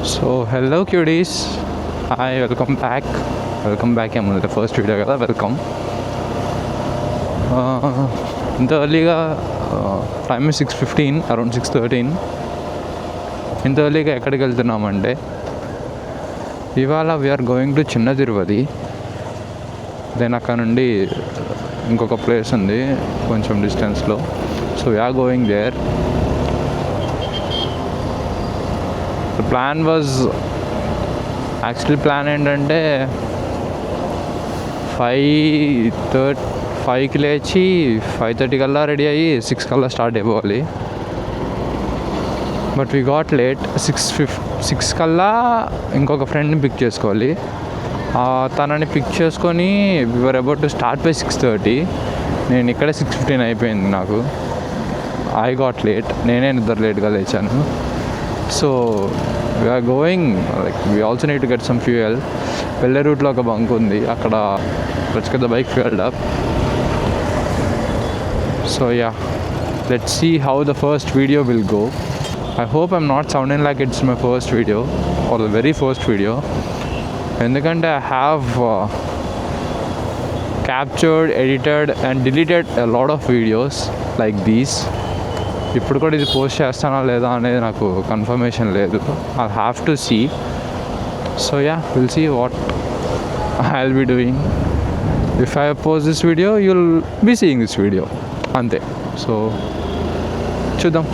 So hello cuties, hi, welcome back. Welcome back ఏముంది, first video కదా, welcome. ఇంత ఎర్లీగా టైమ్ 6:15, అరౌండ్ 6:13. ఇంత ఎర్లీగా ఎక్కడికి వెళ్తున్నామంటే ఇవాళ వీఆర్ గోయింగ్ టు చిన్న తిరుపతి. దెన్ అక్కడ నుండి ఇంకొక ప్లేస్ ఉంది కొంచెం డిస్టెన్స్లో. So we're going there. Plan was plan ఏంటంటే 5కి లేచి 5:30 కల్లా రెడీ అయ్యి 6 కల్లా స్టార్ట్ అయిపోవాలి. But we got late. 6 కల్లా ఇంకొక ఫ్రెండ్ని పిక్ చేసుకోవాలి. తనని పిక్ చేసుకొని we're about to start by 6:30. నేను ఇక్కడే 6:15 అయిపోయింది నాకు. ఐ గాట్ లేట్, నేనే నిద్ర లేట్గా లేచాను. So we're going, like we also need to get some fuel. వెళ్ళే రూట్లో ఒక బంక్ ఉంది, అక్కడ let's get the bike fuelled up. So yeah, let's see how the first video will go. I hope I'm not sounding like it's my first video or the very first video. ఎందుకంటే I have captured, edited and deleted a lot of videos like these. ఇప్పుడు కూడా ఇది post చేస్తానా లేదా అనేది నాకు confirmation లేదు. I have to see. So yeah, will see what I will be doing. If I post this video you will be seeing this video, అంతే. సో చూద్దాం.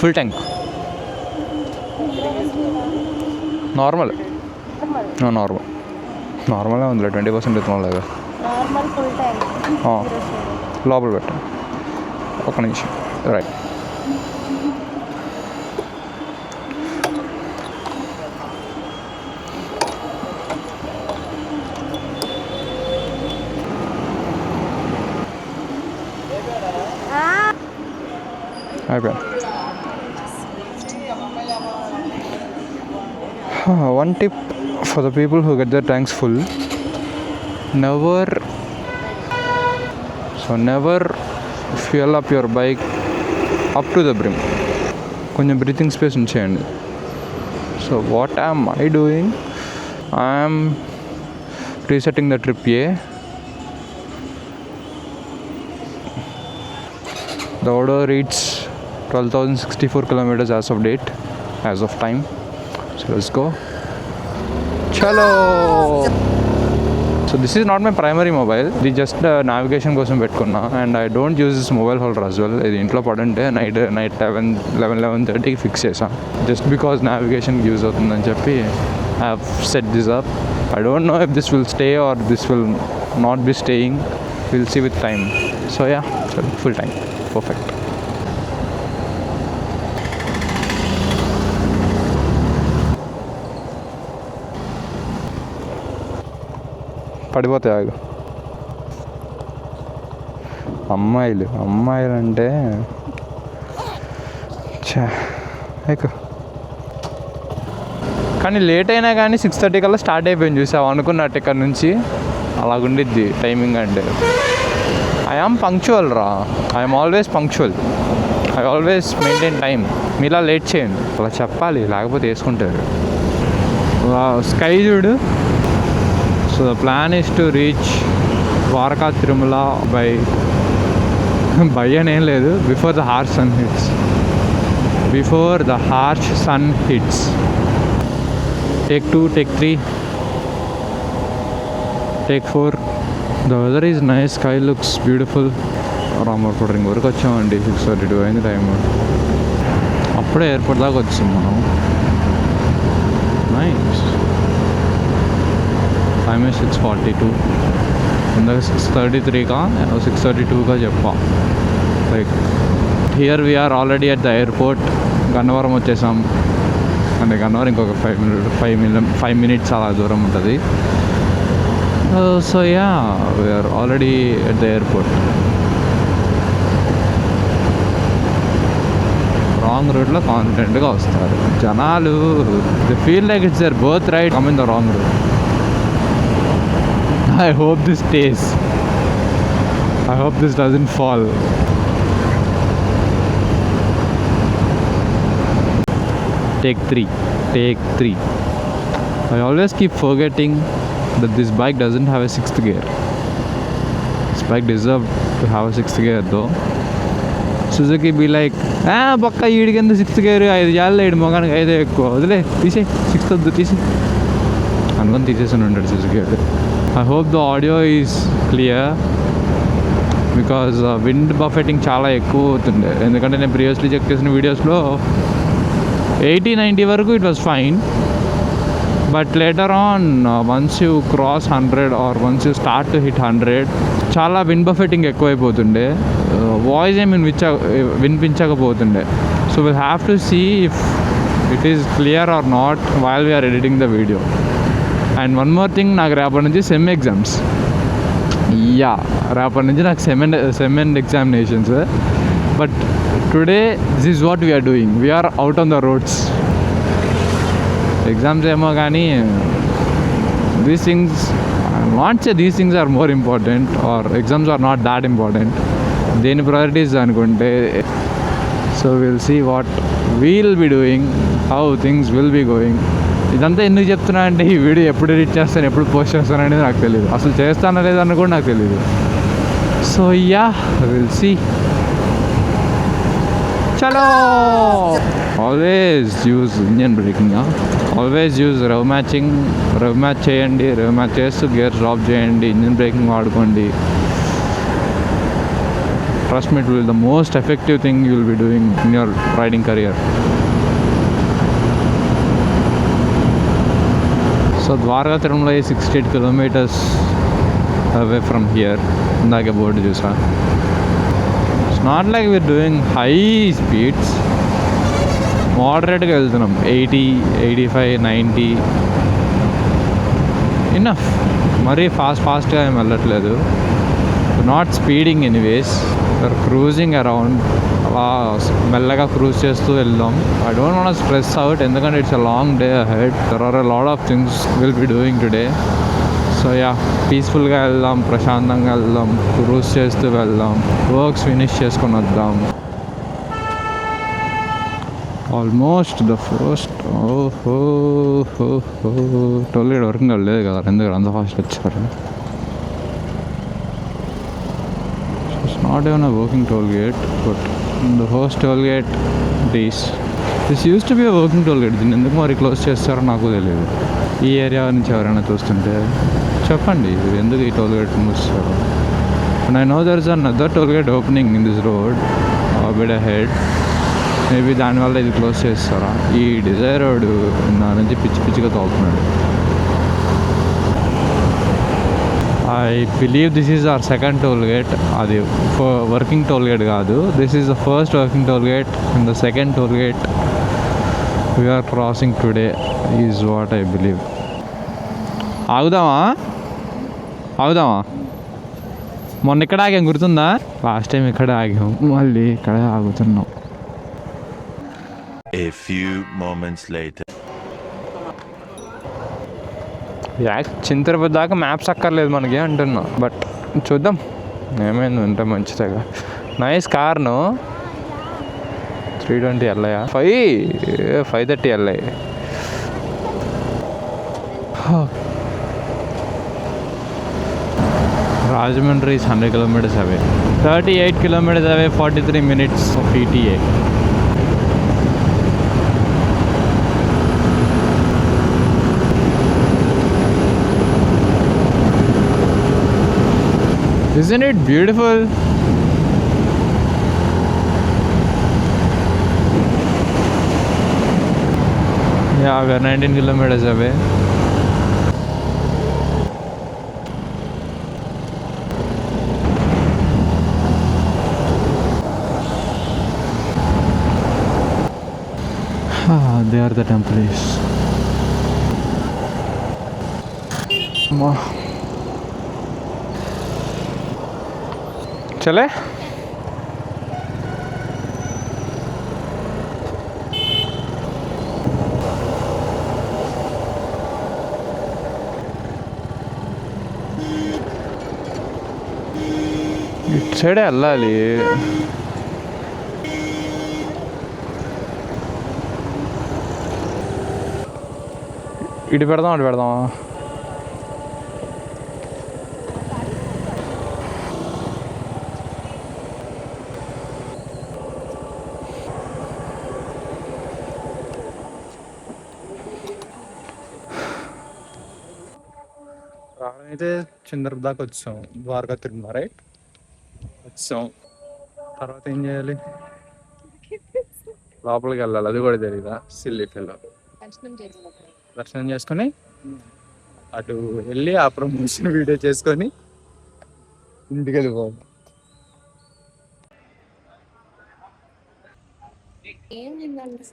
ఫుల్ ట్యాంక్ నార్మలే ఉందిలే, 20% ఎత్తుకోవాలి కదా. లోపల పెట్టండి ఒక నిమిషం. రైట్, అయిపోయింది. One tip for the people who get their tanks full: never fuel up your bike up to the brim. కొంచెం బ్రీతింగ్ స్పేస్ ఉంచేయండి. So what am I doing? I am resetting the trip A. The order reads 12,064 kilometers as of time. So let's go. Chalo. So this is not my primary mobile. This is just navigation కోసం పెట్టుకున్నా, and I don't use this mobile holder as well. ఇది ఇంట్లో పడుంటే night 11:30కి fix చేసా, just because navigation use అవుతుందని చెప్పి I have set this up. I don't know if this will stay or this will not be staying. We'll see with time. So yeah, full time, perfect. పడిపోతాయి. ఆగు. అమ్మాయిలు అంటే కానీ late అయినా కానీ 6:30 కల్లా స్టార్ట్ అయిపోయింది. చూసావు అనుకున్నట్టు ఇక్కడ నుంచి అలాగుండిద్ది టైమింగ్. అంటే ఐఎమ్ పంక్చువల్ రా, I'm always punctual. I always maintain time. మీలా లేట్ చేయండి, అలా చెప్పాలి, లేకపోతే వేసుకుంటారు. స్కై చూడు. So the plan is to reach Dwarka Tirumala by an ఏం లేదు, before the harsh sun hits. Take 2, take 3, take 4. The weather is nice, sky looks beautiful. Ramarpur ring వరకు వచ్చామండి. 6:32 అయింది టైం. అప్పుడే ఎయిర్పోర్ట్ దాకా వచ్చాం మనం. నైస్. టైమ్ 6:42. ఇందాక 6:33గా 6:32గా చెప్పా. Like here we're already at the airport. Gannavaram వచ్చేసాం. అంటే గన్నవరం ఇంకొక 5 minutes అలా దూరం ఉంటుంది. So yeah, we're already at the airport. Wrong రూట్లో కాన్ఫిడెంట్గా వస్తారు జనాలు. They feel like it's their birth right come in the wrong route. I hope this stays. I hope this doesn't fall. Take 3. Take 3. I always keep forgetting that this bike doesn't have a 6th gear. This bike deserved to have a 6th gear though. Suzuki be like, బొక్క ఈడికింద 6th gear 5 జాలు వేయడు మొగానికి 5 ఎక్కువ వదిలే తీసే 6th వద్దు తీసే అనుకొని తీసేసి ఉంటాడు Suzuki. I hope the audio is clear because wind buffeting చాలా ఎక్కువ అవుతుండే. ఎందుకంటే నేను ప్రీవియస్లీ చెక్ చేసిన వీడియోస్లో 80-90 వరకు it was fine. But later on once you cross 100 or once you start to hit 100 చాలా విండ్ బఫెటింగ్ ఎక్కువైపోతుండే. వాయిస్ ఏమి వినిపించకపోతుండే. So will have to see if it is clear or not while we're editing the video. And one more thing, నాకు రేపటి నుంచి sem exams. రేపటి నుంచి నాకు sem and examinations. But today this is what we're doing. We're out on the roads. Exams ఏమో కానీ these things not say these things are more important or exams are not that important. దేని priorities అనుకుంటే so will see what we'll be doing, how things will be going. ఇదంతా ఎందుకు చెప్తున్నా అంటే ఈ video ఎప్పుడు ఎడిట్ చేస్తాను, ఎప్పుడు పోస్ట్ చేస్తాను అనేది నాకు తెలియదు. అసలు చేస్తానో లేదన్న కూడా నాకు తెలియదు. So will see. చలో. Always use engine braking. Always use rev matching. Rev match చేయండి. రవ్ మ్యాచ్ చేస్తూ గేర్ డ్రాప్ చేయండి. ఇంజన్ బ్రేకింగ్ వాడుకోండి. Trust me, it will the most effective thing you will be doing in your riding career. So Dwaraka Tirumala 68 kilometers away from here. ఇందాకే board చూసా. It's not like we're doing high speeds. మోడరేట్గా వెళ్తున్నాం. 80, 85, 90 enough. మరీ ఫాస్ట్గా ఏం వెళ్ళట్లేదు. Not speeding anyways. You're cruising around. అలా మెల్లగా క్రూజ్ చేస్తూ వెళ్దాం. I don't want stress out ఎందుకంటే it's a long day ahead. There are a lot of things will be doing today. So పీస్ఫుల్గా వెళ్దాం, ప్రశాంతంగా వెళ్దాం, క్రూజ్ చేస్తూ వెళ్దాం, వర్క్స్ ఫినిష్ చేసుకొని వద్దాం. Almost the first. Toll gate working లేదు కదా, ఎందుకు అంత ఫాస్ట్ వచ్చారు? It's not even a working toll gate, but the first toll gate this used to be a working toll gate. దీన్ని ఎందుకు మరి క్లోజ్ చేస్తారో నాకు తెలియదు. ఈ ఏరియా నుంచి ఎవరైనా చూస్తుంటే చెప్పండి ఎందుకు ఈ టోల్ గేట్ మూస్తారు. And I know there is another toll gate opening in this road bit ahead. Maybe దానివల్ల ఇది క్లోజ్ చేస్తారా? ఈ డిజైర్ రోడ్ నా నుంచి పిచ్చిగా తోలుతున్నాడు. I believe this is our second toll gate. అది వర్కింగ్ టోల్ గేట్ కాదు. This is the first working toll gate and the second toll gate we are crossing today is what I believe. ఆగుదామా? మొన్న ఇక్కడ ఆగాం గుర్తుందా? Last time ఇక్కడ ఆగాం, మళ్ళీ ఇక్కడ ఆగుతున్నాం. A few moments later. చింతరపతి దాకా మ్యాప్స్ అక్కర్లేదు మనకి అంటున్నా. బట్ చూద్దాం ఏమైంది. ఉంటే మంచిదేగా. నైస్ కార్ను. 320 LI 530 LI. Rajahmundry is 100 kilometers away. 38 kilometers away, 43 minutes of ETA. Isn't it beautiful? Yeah, we are 19 kilometers away. There the temple is. चले ఇటు సైడే వెళ్ళాలి. ఇటు పెడదాం, అటు పెడదామా? అయితే చంద్ర దాకా వచ్చాం, ద్వారకా తిరుమల రైట్ వచ్చాం. తర్వాత ఏం చేయాలి? లోపలికి వెళ్ళాలి, అది కూడా తెలీదా? Silly fellow. దర్శనం చేసుకొని అటు వెళ్ళి ఆ ప్రమోషన్ వీడియో చేసుకొని ఇంటికి వెళ్ళిపోవాలి.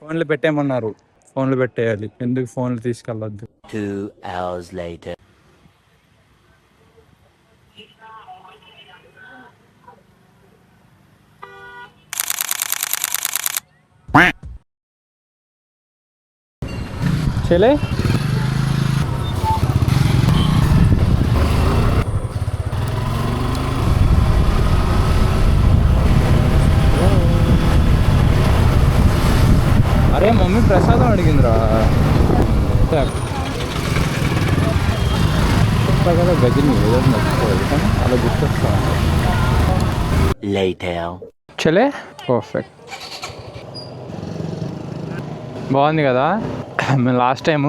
ఫోన్లు పెట్టేయమన్నారు, ఫోన్లు పెట్టేయాలి. ఎందుకు ఫోన్లు తీసుకెళ్ళొద్దు. 2 hours later. చలే అరే మమ్మీ ప్రసాదం అడిగిందిరా. కదా గజని ఏదో నచ్చుకోవాలి కానీ అలా గుర్తొస్తా. Later. చలే పర్ఫెక్ట్, బాగుంది కదా. మేము లాస్ట్ టైం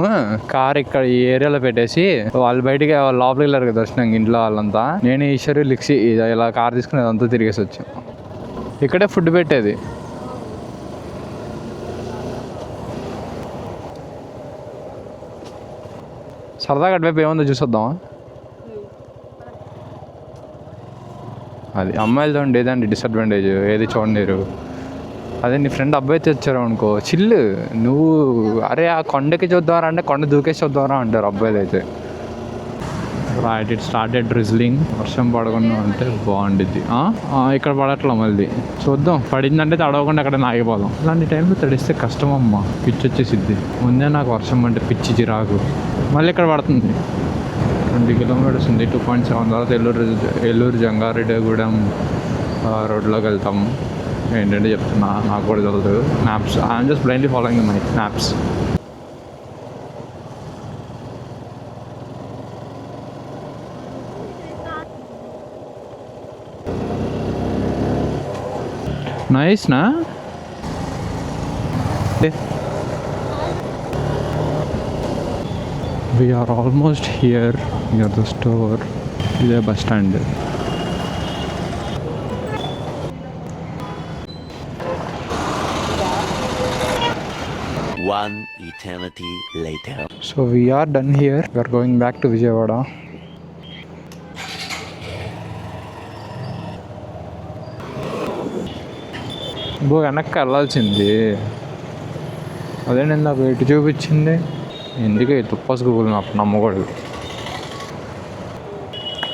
కార్ ఇక్కడ ఈ ఏరియాలో పెట్టేసి వాళ్ళు బయటికి లోపలికి వెళ్ళారు కదా దర్శనం, ఇంట్లో వాళ్ళంతా. నేను ఈశ్వరు లిక్సి ఇలా కార్ తీసుకుని అదంతా తిరిగేసి వచ్చాం. ఇక్కడే ఫుడ్ పెట్టేది. సరదాగా అటువైపు ఏముందో చూసొద్దామా? అది అమ్మాయిలతో ఏదండి డిసడ్వాంటేజ్, ఏది చూడలేరు. అదే నీ ఫ్రెండ్ అబ్బాయి తెచ్చారు అనుకో, చిల్లు నువ్వు. అరే ఆ కొండకి చూద్దారా అంటే కొండ దూకేసి చూద్దారా అంటారు అబ్బాయిలు అయితే. Right, it started drizzling. వర్షం పడకుండా ఉంటే బాగుండిద్ది. ఇక్కడ పడట్లా, మళ్ళీ చూద్దాం. పడిందంటే తడవకుండా అక్కడ ఆగిపోదాం. ఇలాంటి టైంలో తడిస్తే కష్టం అమ్మా, పిచ్చి వచ్చేసిద్ది. ముందే నాకు వర్షం అంటే పిచ్చి చిరాకు. మళ్ళీ ఇక్కడ పడుతుంది. 20 kilometers ఉంది, 2.7. తర్వాత ఏలూరు జంగారెడ్డిగూడెం రోడ్లోకి వెళ్తాం. ఏంటంటే చెప్తున్నా, నాకు కూడా తెలియదు. Maps, I'm just blindly following my maps. Nice నా? We are almost here near the store. ఇదే bus stand. One eternity later. So we are done here. We are going back to Vijayawada. వెనక్కి వెళ్ళాల్సింది. అదే నేను నాకు ఎటు చూపించింది. ఎందుకే తుప్పస్ గూగుల్ మ్యాప్ నమ్మకూడదు.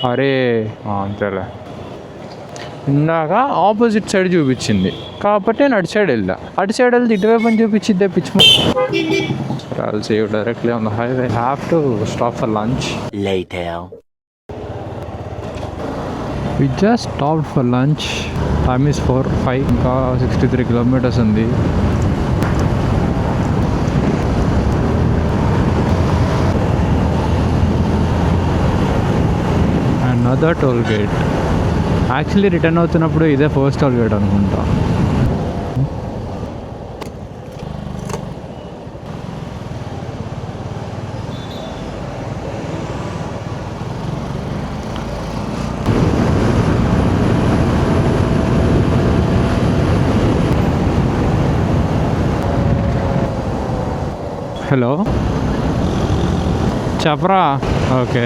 అరే అంతేలే, ఇందాక ఆపోజిట్ సైడ్ చూపించింది కాబట్టి నేను అటు సైడ్ వెళ్ళా. అటు సైడ్ వెళ్తే ఇటువైపు అని చూపించిందే పిచ్చి. I'll see you directly on the highway. I have to stop for lunch. Later. We just stopped for lunch. Time is 4:05. ఇంకా 63 kilometers ఉంది. Another toll gate. Actually return అవుతున్నప్పుడు ఇదే ఫస్ట్ టోల్ గేట్ అనుకుంటా. Hello చెప్పరా. Okay,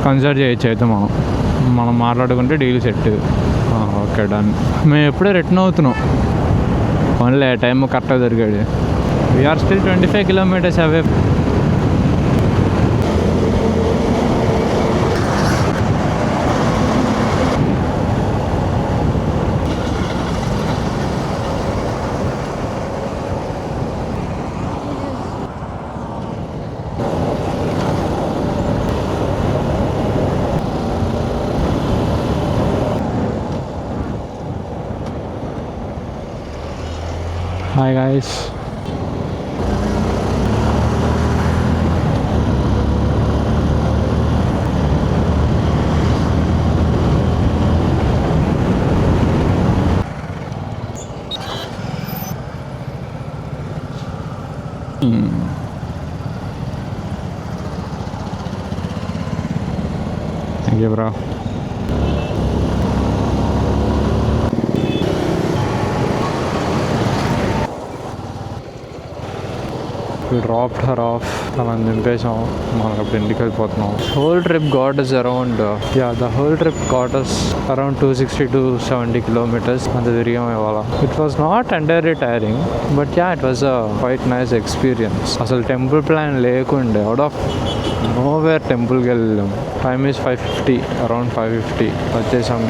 consider చేయొచ్చు అయితే మనం మాట్లాడుకుంటే డీల్ సెట్. Okay done. మేము ఎప్పుడే రిటర్న్ అవుతున్నాం. ఓన్లీ టైం కరెక్ట్గా దొరికాడు. We're still 25 kilometers away. Bye guys. Thank you, bro. We dropped her off. మనం దింపేసాం. మనం అప్పుడు ఇంటికి వెళ్ళిపోతున్నాం. Whole trip got us around the whole trip got us around 260 to 70 kilometers. అంత తిరిగాం ఇవాళ. It was not entirely tiring, but yeah, it was a quite nice experience. అసలు temple plan లేకుండే, అవుట్ ఆఫ్ నోవేర్ టెంపుల్కి వెళ్ళాం. Time is 5:50, around 5:50 వచ్చేసాం.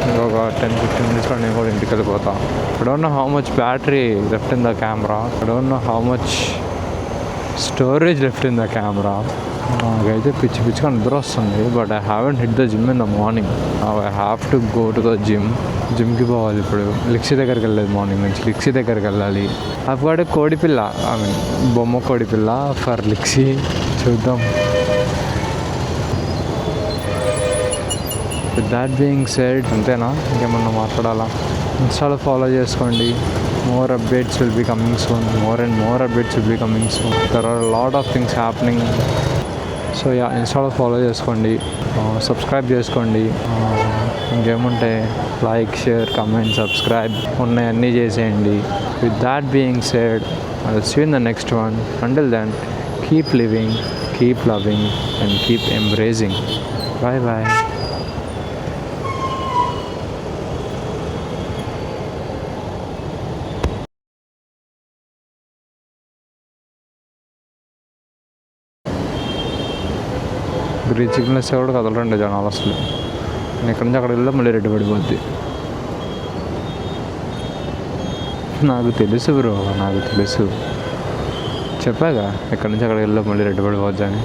ఇంకొక 10-15 minutesలో నేను కూడా ఇంటికి వెళ్ళిపోతా. I don't know how much battery left in the camera. I don't know how much storage left in the camera. నాకైతే పిచ్చిగా నిద్ర వస్తుంది. But I haven't hit the gym in the morning. I have to go to the జిమ్కి పోవాలి. ఇప్పుడు లిక్సీ దగ్గరికి వెళ్ళలేదు. Morning నుంచి లిక్సీ దగ్గరికి వెళ్ళాలి. అప్పుడు కోడిపిల్ల, ఐ మీన్ బొమ్మ కోడిపిల్ల ఫర్ లిక్సీ. చూద్దాం. విత్ దాట్ బీయింగ్ సెడ్, అంతేనా? ఇంకేమన్నా మాట్లాడాలా? ఇన్స్టాలో ఫాలో చేసుకోండి. More updates will be coming soon. More and more updates will be coming soon. There are a lot of things happening. So yeah, ఇన్స్టాలో follow చేసుకోండి, subscribe చేసుకోండి. ఇంకేముంటే లైక్, షేర్, కమెంట్, సబ్స్క్రైబ్ ఉన్నాయి అన్నీ చేసేయండి. With that being said, I will see you in the next one. Until then, keep living, keep loving and keep embracing. Bye bye. Green signal ఇస్తే కూడా కదలరండి జనాలు అసలు. నేను ఇక్కడి నుంచి అక్కడ వెళ్తే మళ్ళీ రెడ్డి పడిపోద్ది. నాకు తెలుసు బ్రో, నాకు తెలుసు. చెప్పాగా ఇక్కడి నుంచి అక్కడికి వెళ్తే మళ్ళీ రెడ్డి పడిపోద్ది అని.